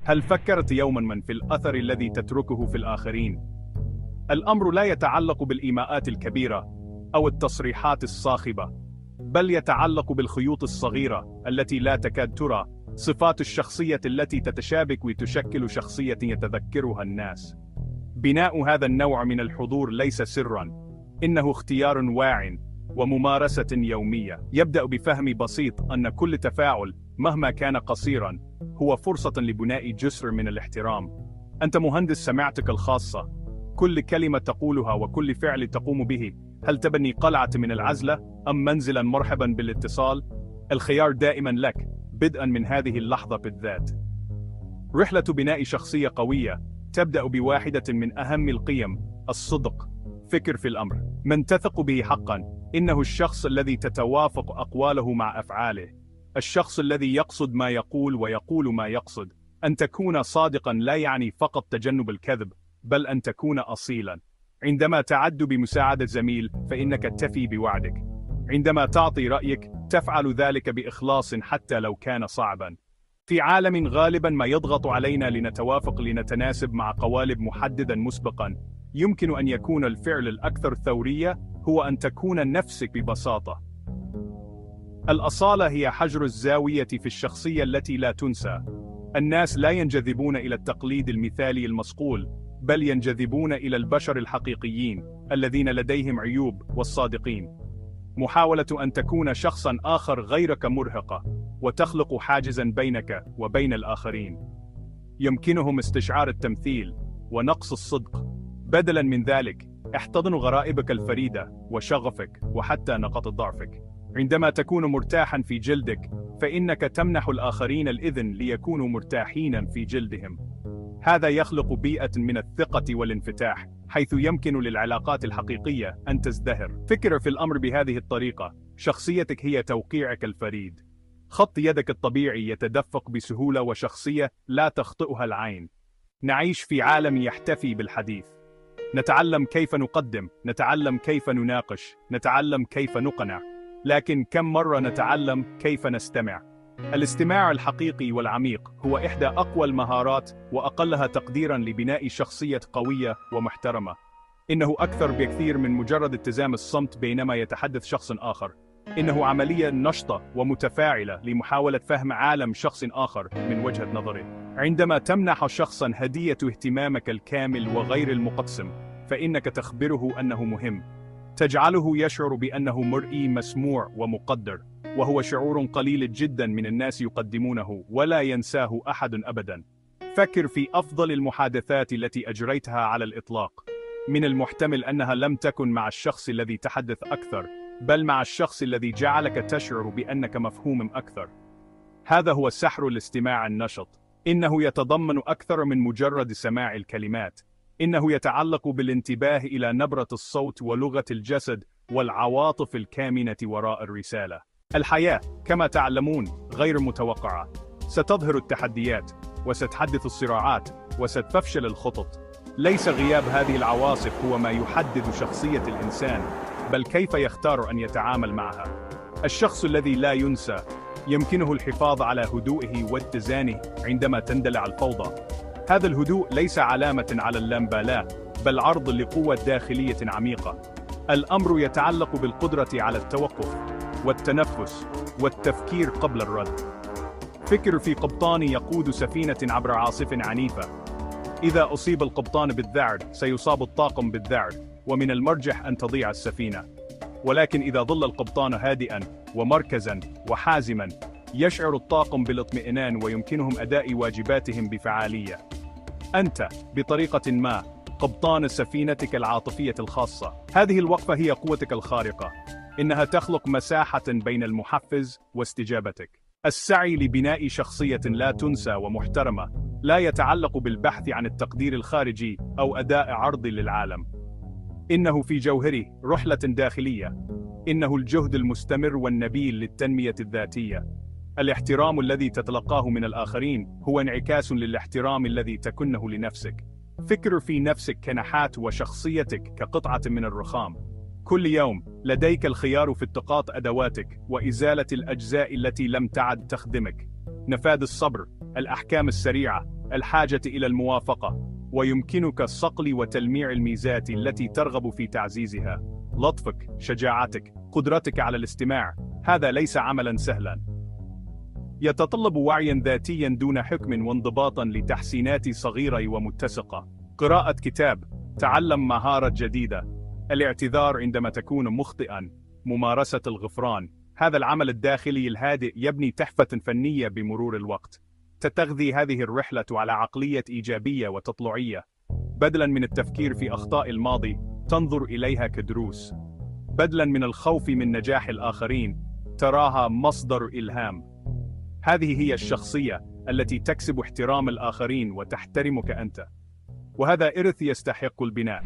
هل فكرت يوما من في الأثر الذي تتركه في الآخرين؟ الأمر لا يتعلق بالإيماءات الكبيرة أو التصريحات الصاخبة، بل يتعلق بالخيوط الصغيرة التي لا تكاد ترى، صفات الشخصية التي تتشابك وتشكل شخصية يتذكرها الناس. بناء هذا النوع من الحضور ليس سرا، إنه اختيار واع وممارسة يومية. يبدأ بفهم بسيط أن كل تفاعل مهما كان قصيرا هو فرصة لبناء جسر من الاحترام. أنت مهندس سماعتك الخاصة، كل كلمة تقولها وكل فعل تقوم به، هل تبني قلعة من العزلة أم منزلا مرحبا بالاتصال؟ الخيار دائما لك، بدءا من هذه اللحظة بالذات. رحلة بناء شخصية قوية تبدأ بواحدة من أهم القيم: الصدق. فكر في الأمر، من تثق به حقا إنه الشخص الذي تتوافق أقواله مع أفعاله، الشخص الذي يقصد ما يقول ويقول ما يقصد. أن تكون صادقا لا يعني فقط تجنب الكذب، بل أن تكون أصيلا. عندما تعد بمساعدة زميل فإنك تفي بوعدك. عندما تعطي رأيك تفعل ذلك بإخلاص حتى لو كان صعبا. في عالم غالبا ما يضغط علينا لنتوافق لنتناسب مع قوالب محددا مسبقا، يمكن أن يكون الفعل الأكثر ثورية هو أن تكون نفسك ببساطة. الأصالة هي حجر الزاوية في الشخصية التي لا تنسى. الناس لا ينجذبون إلى التقليد المثالي المصقول، بل ينجذبون إلى البشر الحقيقيين الذين لديهم عيوب والصادقين. محاولة أن تكون شخصا آخر غيرك مرهقة وتخلق حاجزا بينك وبين الآخرين. يمكنهم استشعار التمثيل ونقص الصدق. بدلا من ذلك، احتضن غرائبك الفريدة وشغفك وحتى نقاط ضعفك. عندما تكون مرتاحا في جلدك، فإنك تمنح الآخرين الإذن ليكونوا مرتاحين في جلدهم. هذا يخلق بيئة من الثقة والانفتاح، حيث يمكن للعلاقات الحقيقية أن تزدهر. فكر في الأمر بهذه الطريقة: شخصيتك هي توقيعك الفريد. خط يدك الطبيعي يتدفق بسهولة وشخصية لا تخطئها العين. نعيش في عالم يحتفي بالحديث. نتعلم كيف نقدم، نتعلم كيف نناقش، نتعلم كيف نقنع، لكن كم مرة نتعلم كيف نستمع؟ الاستماع الحقيقي والعميق هو إحدى أقوى المهارات وأقلها تقديرا لبناء شخصية قوية ومحترمة. إنه أكثر بكثير من مجرد التزام الصمت بينما يتحدث شخص آخر. إنه عملية نشطة ومتفاعلة لمحاولة فهم عالم شخص آخر من وجهة نظره. عندما تمنح شخصا هدية اهتمامك الكامل وغير المقسم، فإنك تخبره أنه مهم. تجعله يشعر بأنه مرئي مسموع ومقدر، وهو شعور قليل جدا من الناس يقدمونه ولا ينساه أحد أبدا. فكر في أفضل المحادثات التي أجريتها على الإطلاق. من المحتمل أنها لم تكن مع الشخص الذي تحدث أكثر، بل مع الشخص الذي جعلك تشعر بأنك مفهوم أكثر. هذا هو سحر الاستماع النشط. إنه يتضمن أكثر من مجرد سماع الكلمات. إنه يتعلق بالانتباه إلى نبرة الصوت ولغة الجسد والعواطف الكامنة وراء الرسالة. الحياة كما تعلمون غير متوقعة. ستظهر التحديات، وستحدث الصراعات، وستفشل الخطط. ليس غياب هذه العواصف هو ما يحدد شخصية الإنسان، بل كيف يختار أن يتعامل معها. الشخص الذي لا ينسى يمكنه الحفاظ على هدوئه واتزانه عندما تندلع الفوضى. هذا الهدوء ليس علامة على اللامبالاة، بل عرض لقوة داخلية عميقة. الأمر يتعلق بالقدرة على التوقف والتنفس والتفكير قبل الرد. فكر في قبطان يقود سفينة عبر عاصفة عنيفة. إذا أصيب القبطان بالذعر سيصاب الطاقم بالذعر، ومن المرجح أن تضيع السفينة. ولكن إذا ظل القبطان هادئا ومركزا وحازما، يشعر الطاقم بالاطمئنان ويمكنهم أداء واجباتهم بفعالية. أنت بطريقة ما قبطان سفينتك العاطفية الخاصة. هذه الوقفة هي قوتك الخارقة. إنها تخلق مساحة بين المحفز واستجابتك. السعي لبناء شخصية لا تنسى ومحترمة لا يتعلق بالبحث عن التقدير الخارجي أو أداء عرضي للعالم. إنه في جوهره رحلة داخلية. إنه الجهد المستمر والنبيل للتنمية الذاتية. الاحترام الذي تتلقاه من الآخرين هو انعكاس للاحترام الذي تكنه لنفسك. فكر في نفسك كنحات وشخصيتك كقطعة من الرخام. كل يوم لديك الخيار في التقاط أدواتك وإزالة الأجزاء التي لم تعد تخدمك. نفاذ الصبر، الأحكام السريعة، الحاجة إلى الموافقة، ويمكنك صقل وتلميع الميزات التي ترغب في تعزيزها. لطفك، شجاعتك، قدرتك على الاستماع، هذا ليس عملا سهلا. يتطلب وعيا ذاتيا دون حكم وانضباطا لتحسينات صغيرة ومتسقة. قراءة كتاب، تعلم مهارة جديدة، الاعتذار عندما تكون مخطئا، ممارسة الغفران. هذا العمل الداخلي الهادئ يبني تحفة فنية بمرور الوقت. تغذي هذه الرحلة على عقلية إيجابية وتطلعية. بدلا من التفكير في أخطاء الماضي، تنظر إليها كدروس. بدلا من الخوف من نجاح الآخرين، تراها مصدر إلهام. هذه هي الشخصية التي تكسب احترام الآخرين وتحترمك أنت. وهذا إرث يستحق البناء.